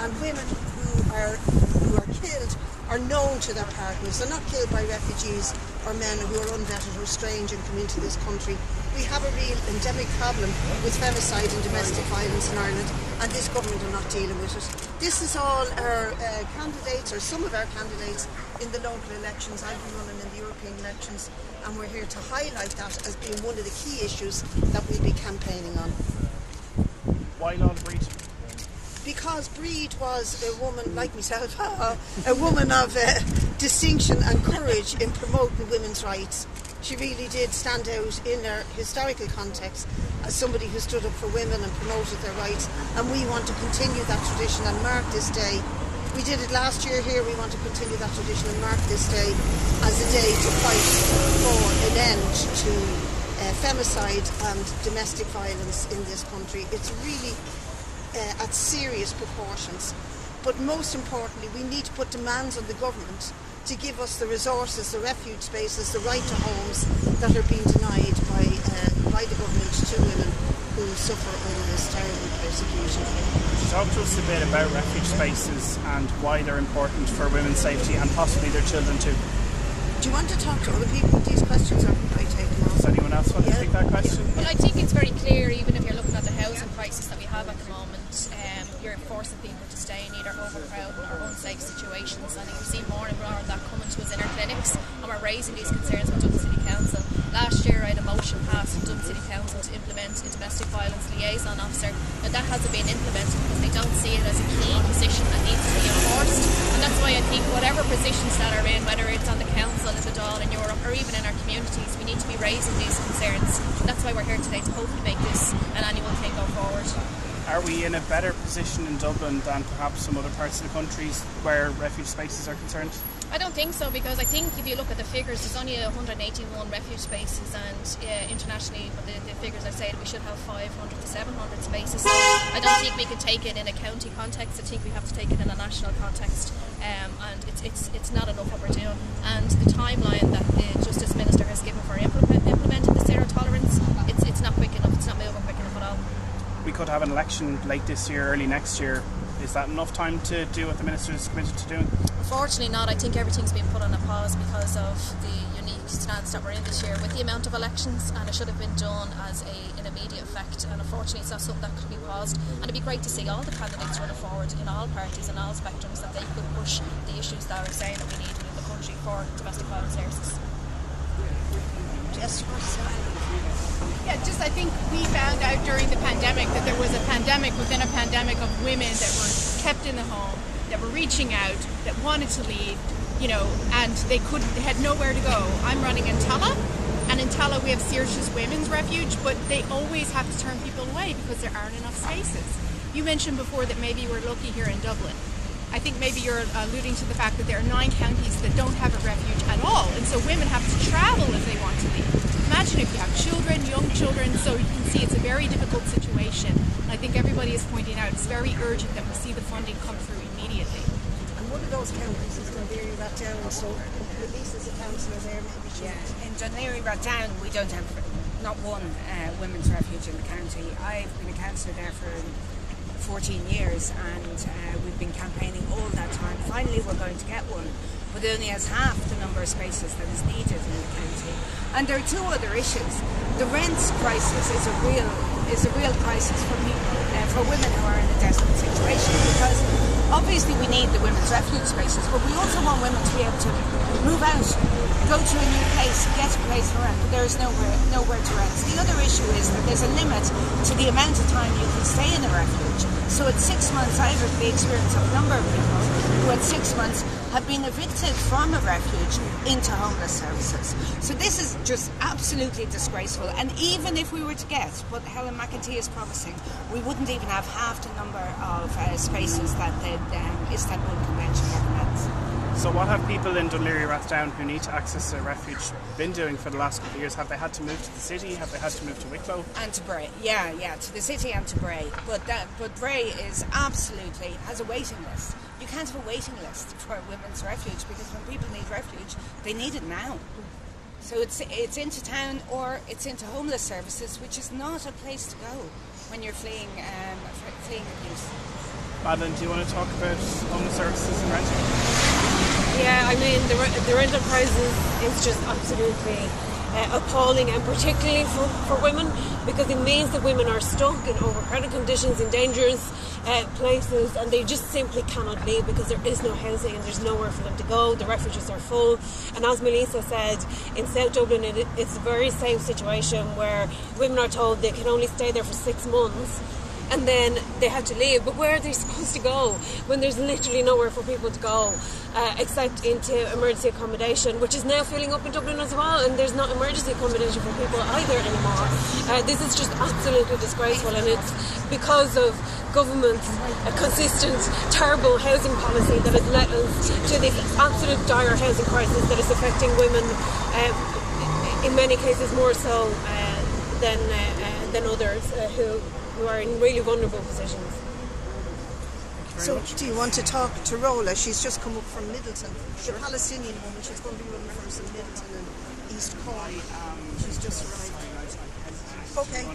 and women who are killed are known to their partners. They're not killed by refugees or men who are unvetted or strange and come into this country. We have a real endemic problem with femicide and domestic violence in Ireland, and this government are not dealing with it. This is all our candidates, or some of our candidates, in the local elections. I've been running in the European elections, and we're here to highlight that as being one of the key issues that we'll be campaigning on. Why Fhéile Bríde? Because Bríde was a woman, like myself, a woman of distinction and courage in promoting women's rights. She really did stand out in her historical context as somebody who stood up for women and promoted their rights, and we want to continue that tradition and mark this day. We did it last year here. We want to continue that tradition and mark this day as a day to fight for an end to femicide and domestic violence in this country. It's really at serious proportions. But most importantly, we need to put demands on the government to give us the resources, the refuge spaces, the right to homes that are being denied by the government to women who suffer under this terrible persecution. Talk to us a bit about refuge spaces and why they're important for women's safety and possibly their children too. Do you want to talk to other people with these questions, or can I take them on? Does anyone else want to take that question? Well, I think it's very clear, even if you're looking at the housing crisis that we have at the moment, you're forcing people to stay in either overcrowded or unsafe situations, and you see more and more of that coming to us in our clinics, and we're raising these concerns with Dublin City Council. Last year I had a motion passed in Dublin City Council to implement a domestic violence liaison officer, and that hasn't been implemented because they don't see it as a key position that needs to be enforced, and that's why I think whatever positions that are in, whether it's on the council, in the Dáil, in Europe, or even in our communities, we need to be raising these concerns. That's why we're here today, to hopefully make this an annual thing go forward. Are we in a better position in Dublin than perhaps some other parts of the country where refuge spaces are concerned? I don't think so, because I think if you look at the figures, there's only 181 refuge spaces, and internationally the figures are saying we should have 500 to 700 spaces. So I don't think we can take it in a county context. I think we have to take it in a national context, and it's not enough what we're doing. And the timeline that the Justice Minister has given for implementing the zero tolerance, it's not quick enough. It's not moving quick enough at all. We could have an election late this year, early next year. Is that enough time to do what the Minister is committed to doing? Unfortunately not. I think everything's been put on a pause because of the unique stance that we're in this year with the amount of elections, and it should have been done as an immediate effect, and unfortunately it's not something that could be paused. And it'd be great to see all the candidates running forward in all parties and all spectrums, that they could push the issues that are saying that we need within the country for domestic violence services. I think we found out during the pandemic that there was a pandemic within a pandemic of women that were kept in the home, that were reaching out, that wanted to leave, and they had nowhere to go. I'm running in Tallaght, and in Tallaght we have Saoirse's Women's Refuge, but they always have to turn people away because there aren't enough spaces. You mentioned before that maybe we're lucky here in Dublin. I think maybe you're alluding to the fact that there are 9 counties that don't have a refuge at all, and so women have to travel if they want to leave. Imagine if you have children, young children, so you can see it's a very difficult situation. And I think everybody is pointing out it's very urgent that we see the funding come through immediately. And one of those counties is Dunleary Rathdown, so at least as a councillor there, maybe she... Yeah, in Dunleary Rathdown we don't have not one women's refuge in the county. I've been a councillor there for 14 years, and we've been campaigning all that time. Finally we're going to get one, but it only has half the number of spaces that is needed in the county. And there are 2 other issues. The rents crisis is a real crisis for people, for women who are in a desperate situation, because obviously we need the women's refuge spaces, but we also want women to be able to move out, go to a new place, get a place to rent, but there is nowhere to rent. The other issue is that there's a limit to the amount of time you can stay in a refuge. So at 6 months, I've had the experience of a number of people who at 6 months have been evicted from a refuge into homeless services. So this is just absolutely disgraceful. And even if we were to get what Helen McEntee is promising, we wouldn't even have half the number of spaces that the Istanbul Convention recommends. So what have people in Dunleary Rathdown who need to access a refuge been doing for the last couple of years? Have they had to move to the city? Have they had to move to Wicklow? And to Bray, yeah, to the city and to Bray. But Bray is has a waiting list. You can't have a waiting list for a women's refuge, because when people need refuge, they need it now. So it's into town or it's into homeless services, which is not a place to go when you're fleeing abuse. Madeline, do you want to talk about home services and renting? Yeah, I mean, the rental prices is just absolutely appalling, and particularly for women, because it means that women are stuck in overcrowded conditions, in dangerous places, and they just simply cannot leave because there is no housing and there's nowhere for them to go. The refuges are full, and as Melissa said, in South Dublin it's a very safe situation where women are told they can only stay there for 6 months and then they have to leave. But where are they supposed to go when there's literally nowhere for people to go except into emergency accommodation, which is now filling up in Dublin as well, and there's not emergency accommodation for people either anymore. This is just absolutely disgraceful, and it's because of government's consistent terrible housing policy that has led us to this absolute dire housing crisis that is affecting women in many cases more so than others who are in really vulnerable positions. So, do you want to talk to Rola? She's just come up from Middleton. She's a Palestinian woman. She's going to be running for some Middleton and East Cork. She's just arrived. Okay.